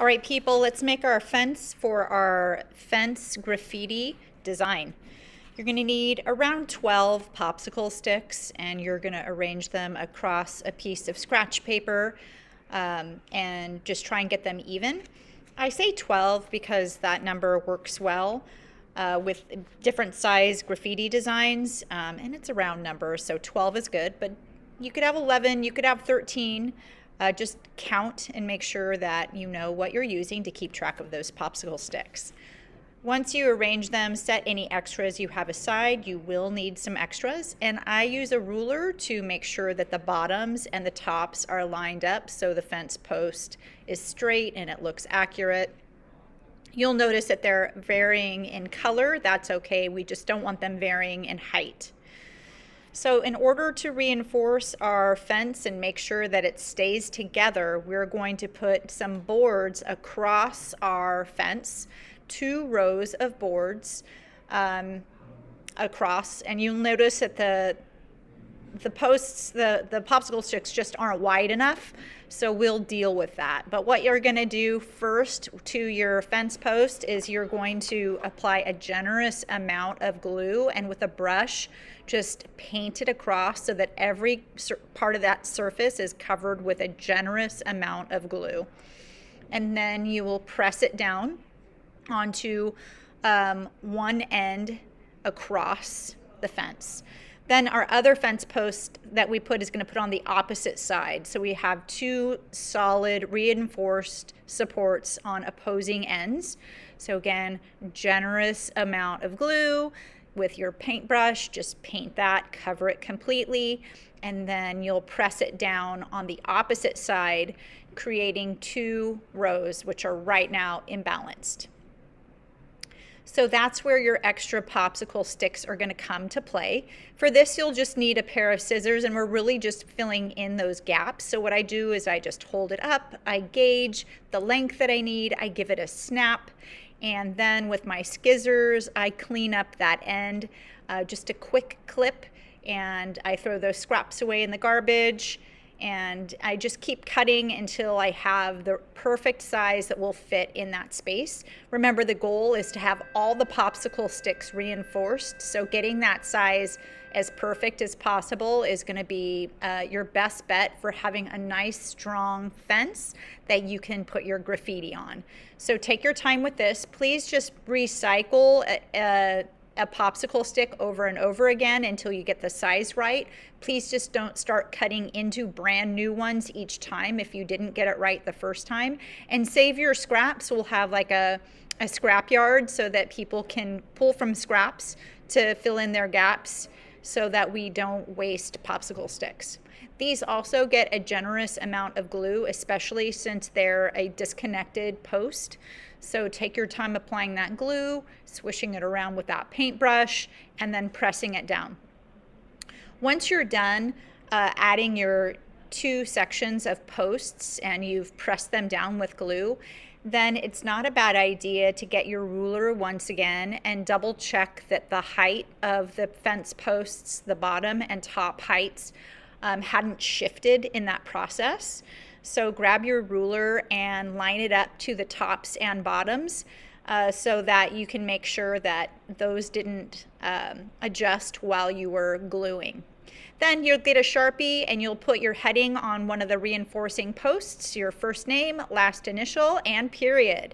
All right, people, let's make our fence for our fence graffiti design. You're going to need around 12 popsicle sticks, and you're going to arrange them across a piece of scratch paper and just try and get them even. I say 12 because that number works well with different size graffiti designs, and it's a round number, so 12 is good, but you could have 11, you could have 13. Just count and make sure that you know what you're using to keep track of those popsicle sticks. Once you arrange them, set any extras you have aside. You will need some extras, and I use a ruler to make sure that the bottoms and the tops are lined up so the fence post is straight and it looks accurate. You'll notice that they're varying in color. That's okay. We just don't want them varying in height. So in order to reinforce our fence and make sure that it stays together, we're going to put some boards across our fence, 2 rows of boards across, and you'll notice that the posts, the popsicle sticks just aren't wide enough, so we'll deal with that. But what you're going to do first to your fence post is you're going to apply a generous amount of glue, and with a brush just paint it across so that every part of that surface is covered with a generous amount of glue. And then you will press it down onto one end across the fence. Then our other fence post that we put is going to put on the opposite side. So we have 2 solid reinforced supports on opposing ends. So again, generous amount of glue. With your paintbrush, just paint that, cover it completely, and then you'll press it down on the opposite side, creating 2 rows, which are right now imbalanced. So that's where your extra popsicle sticks are going to come to play. For this, you'll just need a pair of scissors, and we're really just filling in those gaps. So what I do is I just hold it up, I gauge the length that I need, I give it a snap, and then with my skizzers, I clean up that end, just a quick clip, and I throw those scraps away in the garbage. And I just keep cutting until I have the perfect size that will fit in that space. Remember, the goal is to have all the popsicle sticks reinforced, so getting that size as perfect as possible is going to be your best bet for having a nice, strong fence that you can put your graffiti on. So take your time with this. Please just recycle a popsicle stick over and over again until you get the size right. Please just don't start cutting into brand new ones each time if you didn't get it right the first time. And save your scraps. We'll have like a scrap yard so that people can pull from scraps to fill in their gaps so that we don't waste popsicle sticks. These also get a generous amount of glue, especially since they're a disconnected post. So take your time applying that glue, swishing it around with that paintbrush, and then pressing it down. Once you're done adding your 2 sections of posts and you've pressed them down with glue, then it's not a bad idea to get your ruler once again and double check that the height of the fence posts, the bottom and top heights, hadn't shifted in that process. So grab your ruler and line it up to the tops and bottoms so that you can make sure that those didn't adjust while you were gluing. Then you'll get a Sharpie and you'll put your heading on one of the reinforcing posts, your first name, last initial, and period.